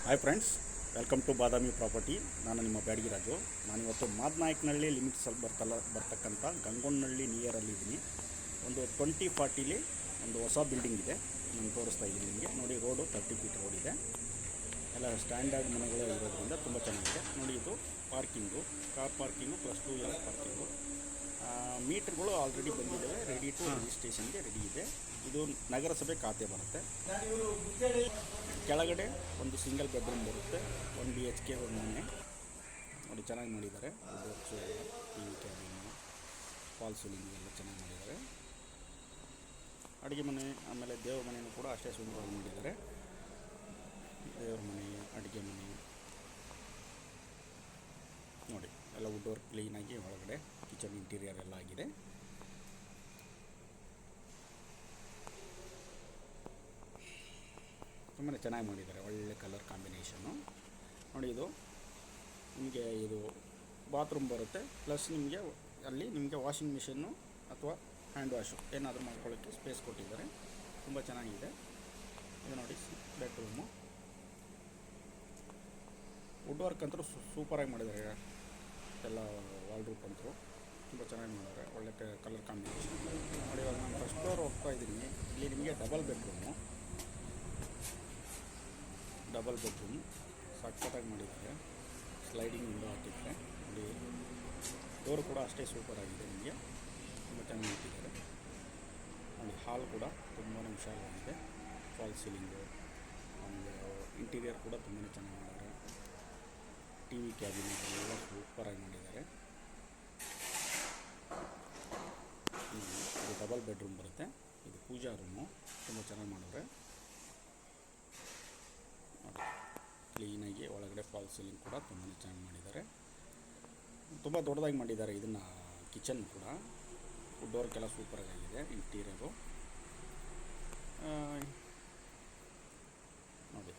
Hi friends, welcome to Badami property. ನಾನು ನಿಮ್ಮ ಬ್ಯಾಡಗಿ ರಾಜು. ನಾನಿವತ್ತು ಮಾದನಾಯಕನಹಳ್ಳಿ ಲಿಮಿಟ್ಸಲ್ಲಿ ಬರ್ತಕ್ಕಂಥ ಗಂಗೊನಹಳ್ಳಿ ನಿಯರಲ್ಲಿದ್ದೀನಿ. ಒಂದು 2040 ಒಂದು ಹೊಸ ಬಿಲ್ಡಿಂಗ್ ಇದೆ. ನಾನು ತೋರಿಸ್ತಾ ಇದ್ದೀನಿ ನಿಮಗೆ. ನೋಡಿ, ರೋಡು 30 ಫೀಟ್ ರೋಡ್ ಇದೆ. ಎಲ್ಲ ಸ್ಟ್ಯಾಂಡರ್ಡ್ ಮನೆಗಳು ಇರೋದ್ರಿಂದ ತುಂಬ ಚೆನ್ನಾಗಿದೆ. ನೋಡಿ, ಇದು parking, car parking plus 2 wheeler parking. ಮೀಟ್ರ್ಗಳು ಆಲ್ರೆಡಿ ಬಂದಿದ್ದಾವೆ, ರೆಡಿ ಟು ರಿಜಿಸ್ಟ್ರೇಷನ್ಗೆ ರೆಡಿ ಇದೆ. ಇದು ನಗರಸಭೆ ಖಾತೆ ಬರುತ್ತೆ. ಕೆಳಗಡೆ ಒಂದು ಸಿಂಗಲ್ ಬೆಡ್ರೂಮ್ ಬರುತ್ತೆ, 1 BHK ಒಂದು ಮನೆ. ನೋಡಿ, ಚೆನ್ನಾಗಿ ಮಾಡಿದ್ದಾರೆ. Box, T V cabin, fall ceiling ಎಲ್ಲ ಚೆನ್ನಾಗಿ ಮಾಡಿದ್ದಾರೆ. ಅಡುಗೆ ಮನೆ, ಆಮೇಲೆ ದೇವ್ರ ಮನೆಯೂ ಕೂಡ ಅಷ್ಟೇ ಸುಂದರವಾಗಿ ಮಾಡಿದ್ದಾರೆ. ದೇವ್ರ ಮನೆ, ಅಡುಗೆ ಮನೆ ನೋಡಿ, ಎಲ್ಲ ವುಡ್ ವರ್ಕ್ ಕ್ಲೀನಾಗಿ ಒಳಗಡೆ ಕಿಚನ್ ಇಂಟೀರಿಯರ್ ಎಲ್ಲ ಆಗಿದೆ. ತುಂಬಾ ಚೆನ್ನಾಗಿ ಮಾಡಿದ್ದಾರೆ, ಒಳ್ಳೆ ಕಲರ್ ಕಾಂಬಿನೇಷನ್ನು. ನೋಡಿ, ಇದು ನಿಮಗೆ ಇದು ಬಾತ್ರೂಮ್ ಬರುತ್ತೆ, ಪ್ಲಸ್ ನಿಮಗೆ ಅಲ್ಲಿ ನಿಮಗೆ ವಾಷಿಂಗ್ ಮಿಷಿನ್ನು ಅಥವಾ ಹ್ಯಾಂಡ್ ವಾಶು ಏನಾದರೂ ಮಾಡ್ಕೊಳ್ಳೋಕ್ಕೆ ಸ್ಪೇಸ್ ಕೊಟ್ಟಿದ್ದಾರೆ. ತುಂಬ ಚೆನ್ನಾಗಿದೆ. ಇದು ನೋಡಿ, ಬೆಡ್ರೂಮು. ವುಡ್ ವರ್ಕ್ ಅಂತೂ ಸೂಪರಾಗಿ ಮಾಡಿದ್ದಾರೆ. ಎಲ್ಲ ವಾಲ್ ರೂಪ್ ಅಂತೂ ತುಂಬ ಚೆನ್ನಾಗಿ ಮಾಡಿದ್ದಾರೆ, ಒಳ್ಳೆ ಕಲರ್ ಕಾಂಬಿನೇಷನ್. ನೋಡಿ, ಇವಾಗ ನಾನು ಫಸ್ಟ್ ಫ್ಲೋರ್ ಹೋಗ್ತಾ ಇದ್ದೀನಿ. ಇಲ್ಲಿ ನಿಮಗೆ ಡಬಲ್ ಬೆಡ್ರೂಮು ಸಖತ್ತಾಗಿ ಮಾಡಿದ್ದಾರೆ. ಸ್ಲೈಡಿಂಗ್ ವಿಂಡೋ ಹಾಕಿದ್ದಾರೆ. ನೋಡಿ, ಡೋರ್ ಕೂಡ ಅಷ್ಟೇ ಸೂಪರಾಗಿದೆ. ನಿಮಗೆ ತುಂಬ ಚೆನ್ನಾಗಿ ಇಟ್ಟಿದ್ದಾರೆ. ನೋಡಿ, ಹಾಲ್ ಕೂಡ ತುಂಬಾ ವಿಶಾಲವಾಗಿದೆ. ಫಾಲ್ ಸೀಲಿಂಗು, ಆಮೇಲೆ ಇಂಟೀರಿಯರ್ ಕೂಡ ತುಂಬಾ ಚೆನ್ನಾಗಿ ಮಾಡಿದ್ದಾರೆ. ಟಿ ವಿ ಕ್ಯಾಬಿನ್ ಎಲ್ಲ ಸೂಪರಾಗಿ ಮಾಡಿದ್ದಾರೆ. ಇದು ಡಬಲ್ ಬೆಡ್ರೂಮ್ ಬರುತ್ತೆ. ಇದು ಪೂಜಾ ರೂಮು, ತುಂಬ ಚೆನ್ನಾಗಿ ಮಾಡಿದ್ರೆ. ಕ್ಲೀನಾಗಿ ಒಳಗಡೆ ಫಾಲ್ ಸೀಲಿಂಗ್ ಕೂಡ ತುಂಬಾ ಚೆನ್ನಾಗಿ ಮಾಡಿದ್ದಾರೆ. ತುಂಬ ದೊಡ್ಡದಾಗಿ ಮಾಡಿದ್ದಾರೆ ಇದನ್ನು. ಕಿಚನ್ ಕೂಡ ವುಡ್ ವರ್ಕೆಲ್ಲ ಸೂಪರಾಗಿದೆ. ಇಂಟೀರಿಯರು ನೋಡಿ,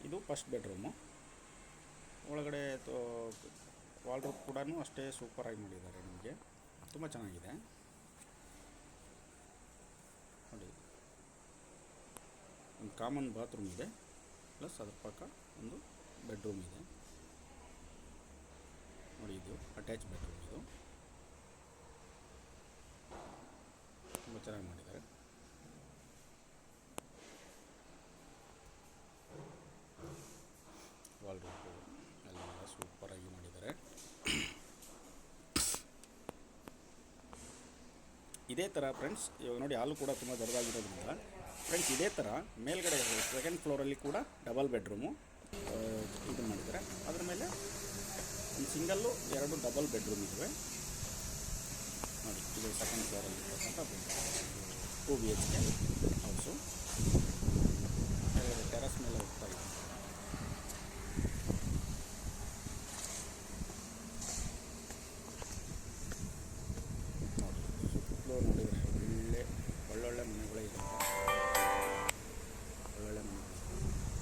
ಇದು ಫಸ್ಟ್ ಬೆಡ್ರೂಮು. ಒಳಗಡೆ ವಾಲ್ ರೂಪ್ ಕೂಡ ಅಷ್ಟೇ ಸೂಪರಾಗಿ ಮಾಡಿದ್ದಾರೆ. ನಿಮಗೆ ತುಂಬ ಚೆನ್ನಾಗಿದೆ. ನೋಡಿ, ಒಂದು ಕಾಮನ್ ಬಾತ್ರೂಮ್ ಇದೆ, ಪ್ಲಸ್ ಅದ್ರ ಪಕ್ಕ ಒಂದು ಬೆಡ್ರೂಮ್ ಇದೆ. ನೋಡಿ, ಇದು ಅಟ್ಯಾಚ್ ಬೆಡ್ರೂಮ್. ಇದು ತುಂಬ ಚೆನ್ನಾಗಿ ಮಾಡಿದ್ದಾರೆ. ವಾಲ್ ರೂಪು ಎಲ್ಲ ಸೂಪರಾಗಿ ಮಾಡಿದ್ದಾರೆ. ಇದೇ ಥರ ಫ್ರೆಂಡ್ಸ್, ಇವಾಗ ನೋಡಿ, ಹಾಲು ಕೂಡ ತುಂಬ ದೊಡ್ಡದಾಗಿರೋದ್ರಿಂದ ಫ್ರೆಂಡ್ಸ್, ಇದೇ ಥರ ಮೇಲ್ಗಡೆ ಸೆಕೆಂಡ್ ಫ್ಲೋರಲ್ಲಿ ಕೂಡ ಡಬಲ್ ಬೆಡ್ರೂಮು ಇದು ಮಾಡಿದ್ದಾರೆ. ಅದರ ಮೇಲೆ ಒಂದು ಸಿಂಗಲ್ಲು 2 ಡಬಲ್ ಬೆಡ್ರೂಮ್ ಇದ್ದಾವೆ. ನೋಡಿ, ಇದು ಸೆಕೆಂಡ್ ಫ್ಲೋರಲ್ಲಿ ಇರ್ತಕ್ಕಂಥ 2 BHK ಹೌಸು. ಟೆರಸ್ ಮೇಲೆ ಹೋಗ್ತಾ ಇದೆ. ನೋಡಿದರೆ ಒಳ್ಳೊಳ್ಳೆ ಮನೆಗಳೇ ಇದೆ. ಒಳ್ಳೊಳ್ಳೆ ಮನೆಗಳು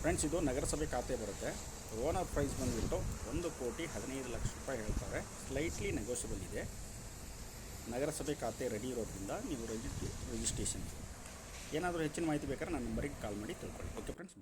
ಫ್ರೆಂಡ್ಸ್. ಇದು ನಗರಸಭೆ ಖಾತೆ ಬರುತ್ತೆ. ಓನರ್ ಪ್ರೈಸ್ ಬಂದುಬಿಟ್ಟು 1,15,00,000 ಹೇಳ್ತಾರೆ. ಸ್ಲೈಟ್ಲಿ ನೆಗೋಷಿಯಬಲ್ ಇದೆ. ನಗರಸಭೆ ಖಾತೆ ರೆಡಿ ಇರೋದ್ರಿಂದ ನೀವು ರಿಜಿಸ್ಟ್ರೇಷನ್. ಏನಾದರೂ ಹೆಚ್ಚಿನ ಮಾಹಿತಿ ಬೇಕಾದ್ರೆ ನನ್ನ ನಂಬರಿಗೆ ಕಾಲ್ ಮಾಡಿ ತಿಳ್ಕೊಳ್ಳಿ. Okay friends.